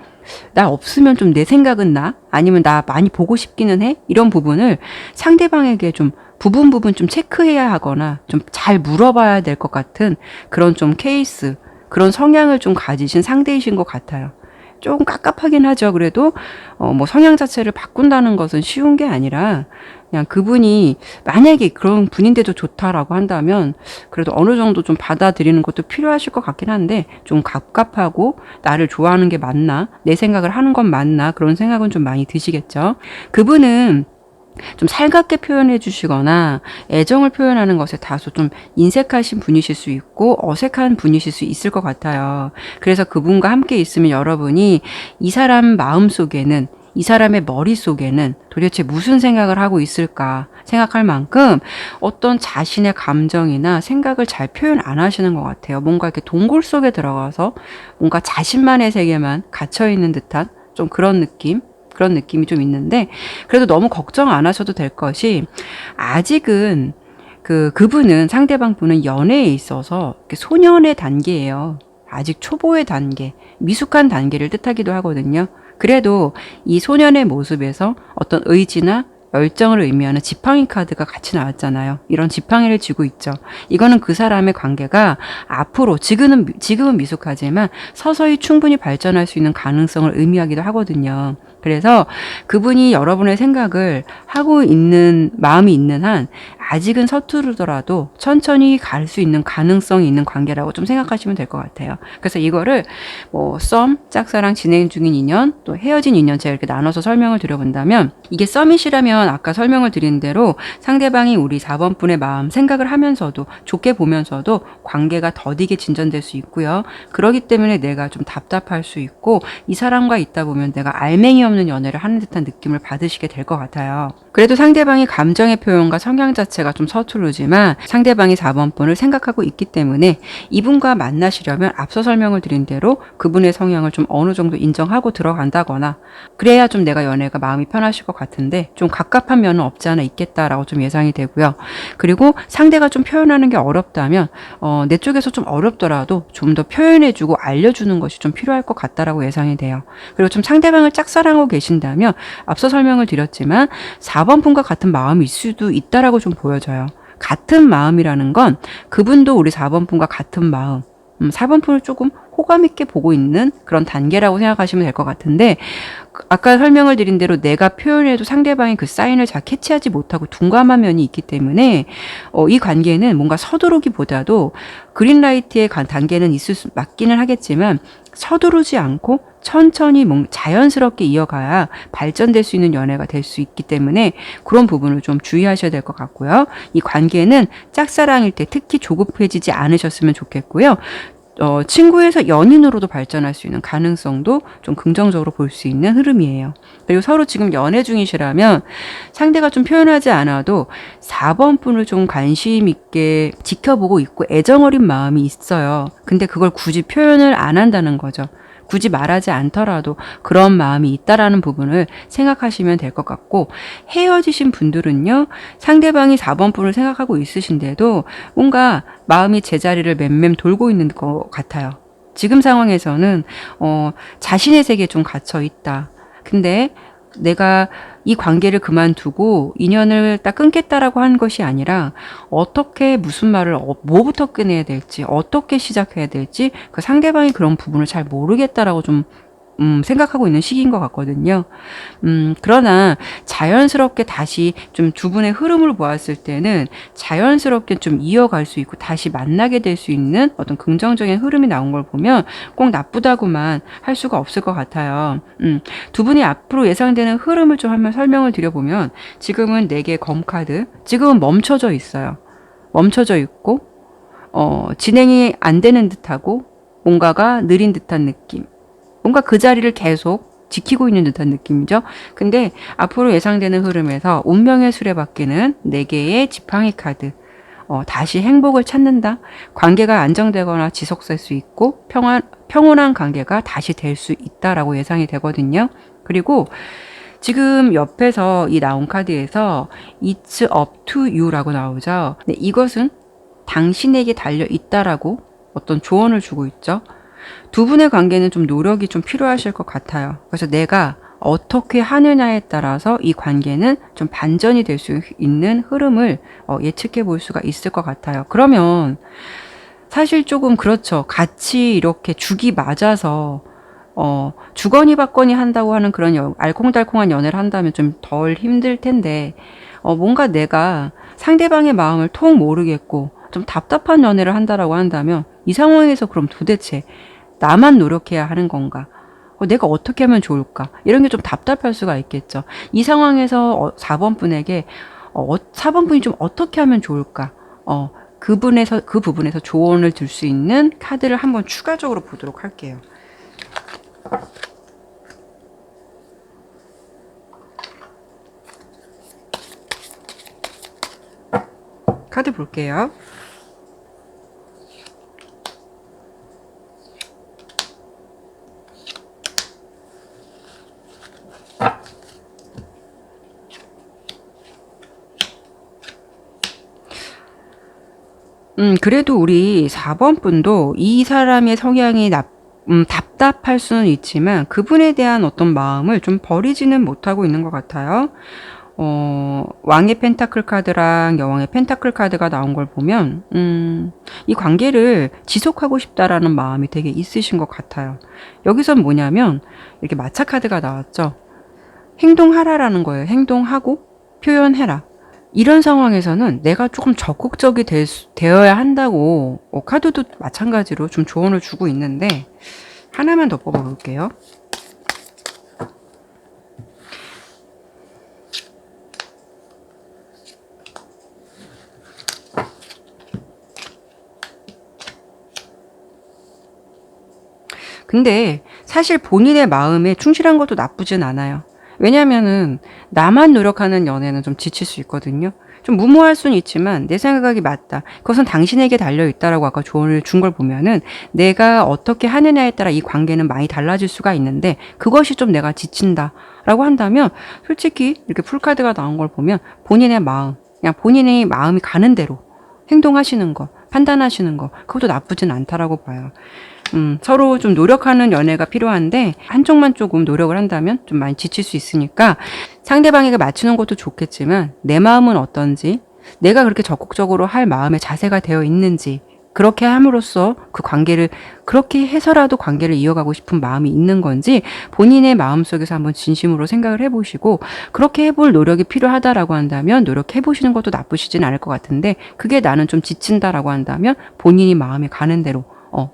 나 없으면 좀 내 생각은 나? 아니면 나 많이 보고 싶기는 해? 이런 부분을 상대방에게 좀 부분 좀 체크해야 하거나 좀 잘 물어봐야 될 것 같은 그런 좀 케이스, 그런 성향을 좀 가지신 상대이신 것 같아요. 조금 깝깝하긴 하죠. 그래도 뭐 성향 자체를 바꾼다는 것은 쉬운 게 아니라 그냥 그분이 만약에 그런 분인데도 좋다라고 한다면 그래도 어느 정도 좀 받아들이는 것도 필요하실 것 같긴 한데, 좀 갑갑하고 나를 좋아하는 게 맞나, 내 생각을 하는 건 맞나, 그런 생각은 좀 많이 드시겠죠. 그분은 좀 살갑게 표현해 주시거나 애정을 표현하는 것에 다소 좀 인색하신 분이실 수 있고 어색한 분이실 수 있을 것 같아요. 그래서 그분과 함께 있으면 여러분이 이 사람 마음속에는, 이 사람의 머릿속에는 도대체 무슨 생각을 하고 있을까 생각할 만큼 어떤 자신의 감정이나 생각을 잘 표현 안 하시는 것 같아요. 뭔가 이렇게 동굴 속에 들어가서 뭔가 자신만의 세계만 갇혀 있는 듯한 좀 그런 느낌? 그런 느낌이 좀 있는데, 그래도 너무 걱정 안 하셔도 될 것이, 아직은 그분은, 상대방 분은 연애에 있어서 소년의 단계예요. 아직 초보의 단계, 미숙한 단계를 뜻하기도 하거든요. 그래도 이 소년의 모습에서 어떤 의지나 열정을 의미하는 지팡이 카드가 같이 나왔잖아요. 이런 지팡이를 쥐고 있죠. 이거는 그 사람의 관계가 앞으로, 지금은 미숙하지만 서서히 충분히 발전할 수 있는 가능성을 의미하기도 하거든요. 그래서 그분이 여러분의 생각을 하고 있는 마음이 있는 한 아직은 서투르더라도 천천히 갈 수 있는 가능성이 있는 관계라고 좀 생각하시면 될 것 같아요. 그래서 이거를 뭐 짝사랑, 진행 중인 인연, 또 헤어진 인연, 제가 이렇게 나눠서 설명을 드려본다면, 이게 썸이시라면 아까 설명을 드린 대로 상대방이 우리 4번 분의 마음, 생각을 하면서도, 좋게 보면서도 관계가 더디게 진전될 수 있고요. 그러기 때문에 내가 좀 답답할 수 있고, 이 사람과 있다 보면 내가 알맹이 없는 연애를 하는 듯한 느낌을 받으시게 될 것 같아요. 그래도 상대방이 감정의 표현과 성향 자체가 좀 서투르지만 상대방이 4번 분을 생각하고 있기 때문에 이분과 만나시려면 앞서 설명을 드린 대로 그분의 성향을 좀 어느 정도 인정하고 들어간다거나, 그래야 좀 내가 연애가 마음이 편하실 것 같은데, 좀 갑갑한 면은 없지 않아 있겠다라고 좀 예상이 되고요. 그리고 상대가 좀 표현하는 게 어렵다면 내 쪽에서 좀 어렵더라도 좀 더 표현해주고 알려주는 것이 좀 필요할 것 같다라고 예상이 돼요. 그리고 좀 상대방을 짝사랑하고 계신다면 앞서 설명을 드렸지만 4번 분과 같은 마음이 있을 수도 있다라고 좀 보여져요. 같은 마음이라는 건 그분도 우리 4번 분과 같은 마음, 4번 분을 조금 호감 있게 보고 있는 그런 단계라고 생각하시면 될 것 같은데, 아까 설명을 드린 대로 내가 표현해도 상대방이 그 사인을 잘 캐치하지 못하고 둔감한 면이 있기 때문에 이 관계는 뭔가 서두르기보다도 그린라이트의 단계는 있을 수 맞기는 하겠지만 서두르지 않고 천천히 자연스럽게 이어가야 발전될 수 있는 연애가 될 수 있기 때문에 그런 부분을 좀 주의하셔야 될 것 같고요. 이 관계는 짝사랑일 때 특히 조급해지지 않으셨으면 좋겠고요. 친구에서 연인으로도 발전할 수 있는 가능성도 좀 긍정적으로 볼 수 있는 흐름이에요. 그리고 서로 지금 연애 중이시라면 상대가 좀 표현하지 않아도 4번 분을 좀 관심 있게 지켜보고 있고 애정 어린 마음이 있어요. 근데 그걸 굳이 표현을 안 한다는 거죠. 굳이 말하지 않더라도 그런 마음이 있다라는 부분을 생각하시면 될 것 같고, 헤어지신 분들은요, 상대방이 4번 분을 생각하고 있으신데도 뭔가 마음이 제자리를 맴맴 돌고 있는 것 같아요. 지금 상황에서는 자신의 세계에 좀 갇혀 있다. 근데 내가 이 관계를 그만두고 인연을 딱 끊겠다라고 한 것이 아니라 어떻게 무슨 말을 뭐부터 꺼내야 될지, 어떻게 시작해야 될지 그 상대방이 그런 부분을 잘 모르겠다라고 좀 생각하고 있는 시기인 것 같거든요. 그러나 자연스럽게 다시 좀 두 분의 흐름을 보았을 때는 자연스럽게 좀 이어갈 수 있고 다시 만나게 될 수 있는 어떤 긍정적인 흐름이 나온 걸 보면 꼭 나쁘다고만 할 수가 없을 것 같아요. 두 분이 앞으로 예상되는 흐름을 좀 한번 설명을 드려보면, 지금은 4개의 검카드, 지금은 멈춰져 있어요. 멈춰져 있고 진행이 안 되는 듯하고 뭔가가 느린 듯한 느낌, 뭔가 그 자리를 계속 지키고 있는 듯한 느낌이죠. 근데 앞으로 예상되는 흐름에서 운명의 수레바퀴는 4개의 지팡이 카드, 다시 행복을 찾는다. 관계가 안정되거나 지속될 수 있고 평온한 관계가 다시 될 수 있다라고 예상이 되거든요. 그리고 지금 옆에서 이 나온 카드에서 It's up to you라고 나오죠. 네, 이것은 당신에게 달려 있다라고 어떤 조언을 주고 있죠. 두 분의 관계는 좀 노력이 좀 필요하실 것 같아요. 그래서 내가 어떻게 하느냐에 따라서 이 관계는 좀 반전이 될 수 있는 흐름을 예측해 볼 수가 있을 것 같아요. 그러면 사실 조금 그렇죠. 같이 이렇게 죽이 맞아서 주거니 받거니 한다고 하는 그런 알콩달콩한 연애를 한다면 좀 덜 힘들 텐데, 뭔가 내가 상대방의 마음을 통 모르겠고, 좀 답답한 연애를 한다라고 한다면, 이 상황에서 그럼 도대체 나만 노력해야 하는 건가? 내가 어떻게 하면 좋을까? 이런 게 좀 답답할 수가 있겠죠. 이 상황에서 4번 분에게 4번 분이 좀 어떻게 하면 좋을까? 그 부분에서 조언을 줄 수 있는 카드를 한번 추가적으로 보도록 할게요. 카드 볼게요. 그래도 우리 4번 분도 이 사람의 성향이 답답할 수는 있지만 그분에 대한 어떤 마음을 좀 버리지는 못하고 있는 것 같아요. 왕의 펜타클 카드랑 여왕의 펜타클 카드가 나온 걸 보면, 이 관계를 지속하고 싶다라는 마음이 되게 있으신 것 같아요. 여기선 뭐냐면, 이렇게 마차 카드가 나왔죠. 행동하라라는 거예요. 행동하고 표현해라. 이런 상황에서는 내가 조금 적극적이 되어야 한다고, 카드도 마찬가지로 좀 조언을 주고 있는데, 하나만 더 뽑아볼게요. 근데 사실 본인의 마음에 충실한 것도 나쁘진 않아요. 왜냐면은 나만 노력하는 연애는 좀 지칠 수 있거든요. 좀 무모할 수는 있지만 내 생각이 맞다. 그것은 당신에게 달려있다라고 아까 조언을 준 걸 보면은 내가 어떻게 하느냐에 따라 이 관계는 많이 달라질 수가 있는데 그것이 좀 내가 지친다라고 한다면 솔직히 이렇게 풀카드가 나온 걸 보면 본인의 마음, 그냥 본인의 마음이 가는 대로 행동하시는 거, 판단하시는 거, 그것도 나쁘진 않다라고 봐요. 서로 좀 노력하는 연애가 필요한데 한쪽만 조금 노력을 한다면 좀 많이 지칠 수 있으니까 상대방에게 맞추는 것도 좋겠지만 내 마음은 어떤지, 내가 그렇게 적극적으로 할 마음의 자세가 되어 있는지, 그렇게 함으로써 그 관계를 그렇게 해서라도 관계를 이어가고 싶은 마음이 있는 건지 본인의 마음속에서 한번 진심으로 생각을 해보시고, 그렇게 해볼 노력이 필요하다라고 한다면 노력해보시는 것도 나쁘시진 않을 것 같은데, 그게 나는 좀 지친다라고 한다면 본인이 마음에 가는 대로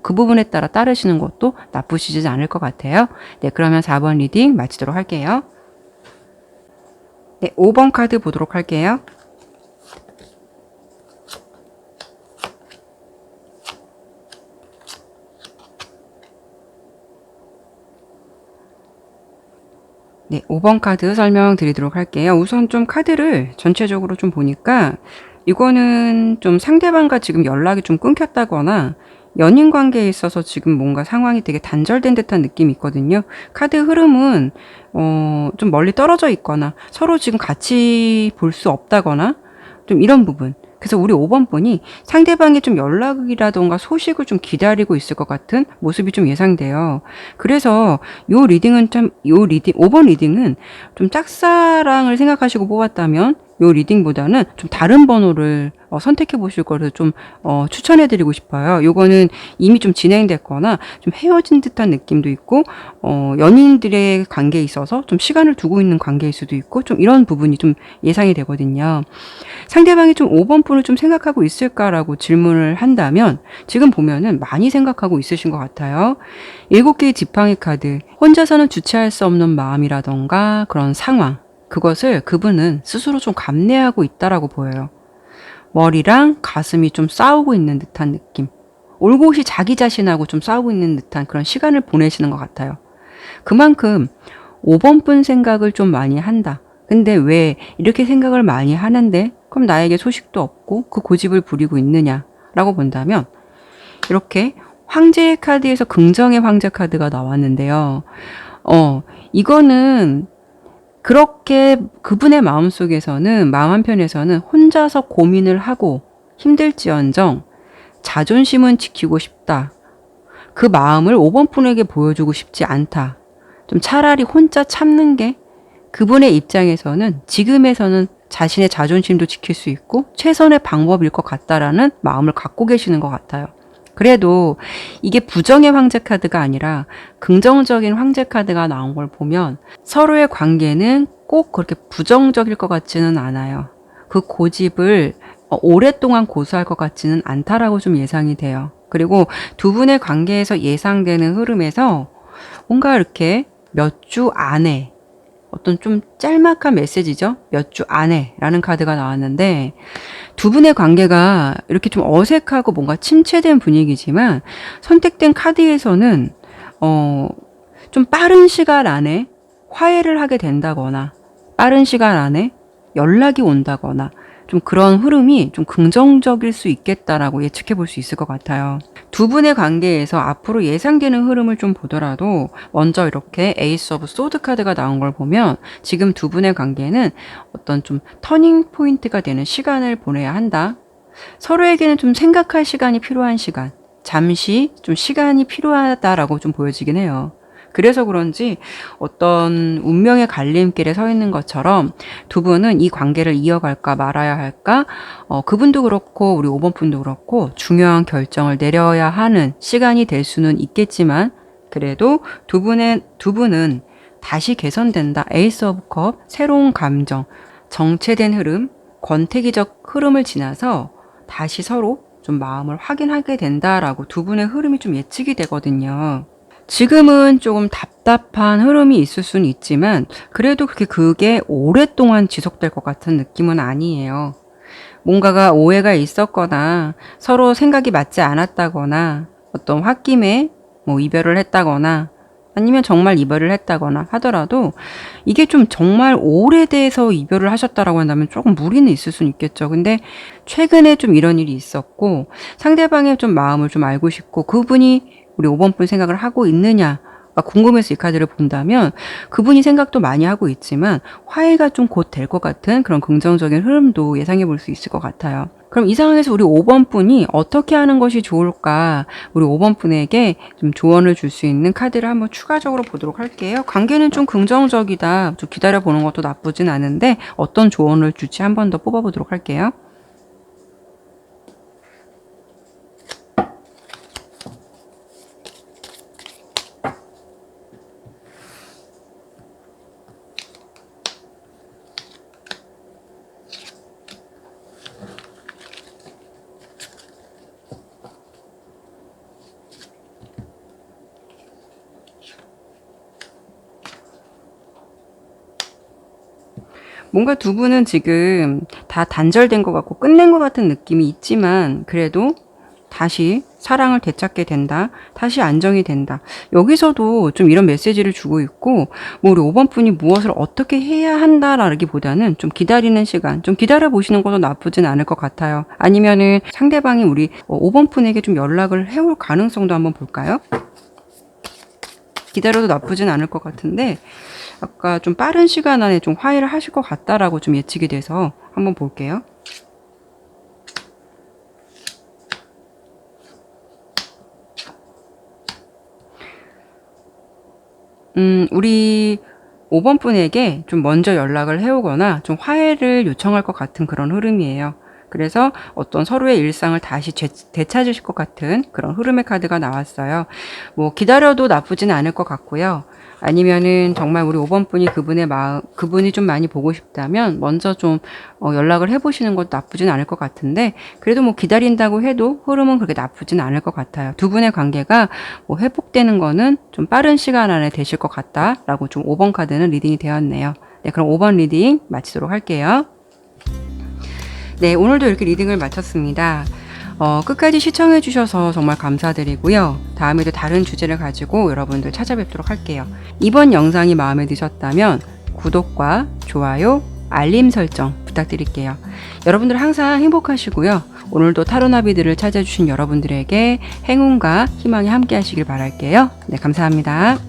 그 부분에 따라 따르시는 것도 나쁘시지 않을 것 같아요. 네, 그러면 4번 리딩 마치도록 할게요. 네, 5번 카드 보도록 할게요. 네, 5번 카드 설명드리도록 할게요. 우선 좀 카드를 전체적으로 좀 보니까 이거는 좀 상대방과 지금 연락이 좀 끊겼다거나 연인 관계에 있어서 지금 뭔가 상황이 되게 단절된 듯한 느낌이 있거든요. 카드 흐름은 좀 멀리 떨어져 있거나 서로 지금 같이 볼 수 없다거나 좀 이런 부분. 그래서 우리 5번 분이 상대방이 좀 연락이라던가 소식을 좀 기다리고 있을 것 같은 모습이 좀 예상돼요. 그래서 요 5번 리딩은 좀 짝사랑을 생각하시고 뽑았다면 요 리딩보다는 좀 다른 번호를 선택해 보실 거를 좀 추천해 드리고 싶어요. 요거는 이미 좀 진행됐거나 좀 헤어진 듯한 느낌도 있고 연인들의 관계에 있어서 좀 시간을 두고 있는 관계일 수도 있고 좀 이런 부분이 좀 예상이 되거든요. 상대방이 좀 5번 분을 좀 생각하고 있을까라고 질문을 한다면 지금 보면은 많이 생각하고 있으신 것 같아요. 7개의 지팡이 카드, 혼자서는 주체할 수 없는 마음이라던가 그런 상황, 그것을 그분은 스스로 좀 감내하고 있다라고 보여요. 머리랑 가슴이 좀 싸우고 있는 듯한 느낌. 올곧이 자기 자신하고 좀 싸우고 있는 듯한 그런 시간을 보내시는 것 같아요. 그만큼 5번 분 생각을 좀 많이 한다. 근데 왜 이렇게 생각을 많이 하는데 그럼 나에게 소식도 없고 그 고집을 부리고 있느냐라고 본다면 이렇게 황제의 카드에서 긍정의 황제 카드가 나왔는데요. 이거는 그렇게 그분의 마음속에서는 마음 한편에서는 혼자서 고민을 하고 힘들지언정 자존심은 지키고 싶다. 그 마음을 5번 분에게 보여주고 싶지 않다. 좀 차라리 혼자 참는 게 그분의 입장에서는 지금에서는 자신의 자존심도 지킬 수 있고 최선의 방법일 것 같다라는 마음을 갖고 계시는 것 같아요. 그래도 이게 부정의 황제 카드가 아니라 긍정적인 황제 카드가 나온 걸 보면 서로의 관계는 꼭 그렇게 부정적일 것 같지는 않아요. 그 고집을 오랫동안 고수할 것 같지는 않다라고 좀 예상이 돼요. 그리고 두 분의 관계에서 예상되는 흐름에서 뭔가 이렇게 몇 주 안에 어떤 좀 짤막한 메시지죠. 몇 주 안에라는 카드가 나왔는데 두 분의 관계가 이렇게 좀 어색하고 뭔가 침체된 분위기지만 선택된 카드에서는 좀 빠른 시간 안에 화해를 하게 된다거나 빠른 시간 안에 연락이 온다거나 좀 그런 흐름이 좀 긍정적일 수 있겠다라고 예측해 볼 수 있을 것 같아요. 두 분의 관계에서 앞으로 예상되는 흐름을 좀 보더라도 먼저 이렇게 에이스 오브 소드 카드가 나온 걸 보면 지금 두 분의 관계는 어떤 좀 터닝 포인트가 되는 시간을 보내야 한다. 서로에게는 좀 생각할 시간이 필요한 시간, 잠시 좀 시간이 필요하다라고 좀 보여지긴 해요. 그래서 그런지 어떤 운명의 갈림길에 서 있는 것처럼 두 분은 이 관계를 이어갈까 말아야 할까? 그분도 그렇고 우리 5번 분도 그렇고 중요한 결정을 내려야 하는 시간이 될 수는 있겠지만 그래도 두 분은 다시 개선된다. 에이스 오브 컵, 새로운 감정, 정체된 흐름, 권태기적 흐름을 지나서 다시 서로 좀 마음을 확인하게 된다라고 두 분의 흐름이 좀 예측이 되거든요. 지금은 조금 답답한 흐름이 있을 수는 있지만 그래도 그게 오랫동안 지속될 것 같은 느낌은 아니에요. 뭔가가 오해가 있었거나 서로 생각이 맞지 않았다거나 어떤 홧김에 뭐 이별을 했다거나 아니면 정말 이별을 했다거나 하더라도 이게 좀 정말 오래돼서 이별을 하셨다라고 한다면 조금 무리는 있을 수는 있겠죠. 근데 최근에 좀 이런 일이 있었고 상대방의 좀 마음을 좀 알고 싶고 그분이 우리 5번 분 생각을 하고 있느냐가 궁금해서 이 카드를 본다면 그분이 생각도 많이 하고 있지만 화해가 좀 곧 될 것 같은 그런 긍정적인 흐름도 예상해 볼 수 있을 것 같아요. 그럼 이 상황에서 우리 5번 분이 어떻게 하는 것이 좋을까? 우리 5번 분에게 좀 조언을 줄 수 있는 카드를 한번 추가적으로 보도록 할게요. 관계는 좀 긍정적이다. 좀 기다려보는 것도 나쁘진 않은데 어떤 조언을 줄지 한 번 더 뽑아보도록 할게요. 뭔가 두 분은 지금 다 단절된 것 같고 끝낸 것 같은 느낌이 있지만 그래도 다시 사랑을 되찾게 된다. 다시 안정이 된다. 여기서도 좀 이런 메시지를 주고 있고 뭐 우리 5번 분이 무엇을 어떻게 해야 한다라기보다는 좀 기다리는 시간, 좀 기다려보시는 것도 나쁘진 않을 것 같아요. 아니면은 상대방이 우리 5번 분에게 좀 연락을 해올 가능성도 한번 볼까요? 기다려도 나쁘진 않을 것 같은데 아까 좀 빠른 시간 안에 좀 화해를 하실 것 같다라고 좀 예측이 돼서 한번 볼게요. 우리 5번 분에게 좀 먼저 연락을 해오거나 좀 화해를 요청할 것 같은 그런 흐름이에요. 그래서 어떤 서로의 일상을 다시 되찾으실 것 같은 그런 흐름의 카드가 나왔어요. 뭐 기다려도 나쁘진 않을 것 같고요. 아니면은 정말 우리 5번 분이 그분이 좀 많이 보고 싶다면 먼저 좀 연락을 해보시는 것도 나쁘진 않을 것 같은데 그래도 뭐 기다린다고 해도 흐름은 그렇게 나쁘진 않을 것 같아요. 두 분의 관계가 뭐 회복되는 거는 좀 빠른 시간 안에 되실 것 같다라고 좀 5번 카드는 리딩이 되었네요. 네, 그럼 5번 리딩 마치도록 할게요. 네, 오늘도 이렇게 리딩을 마쳤습니다. 끝까지 시청해 주셔서 정말 감사드리고요. 다음에도 다른 주제를 가지고 여러분들 찾아뵙도록 할게요. 이번 영상이 마음에 드셨다면 구독과 좋아요, 알림 설정 부탁드릴게요. 여러분들 항상 행복하시고요. 오늘도 타로나비들을 찾아주신 여러분들에게 행운과 희망이 함께 하시길 바랄게요. 네, 감사합니다.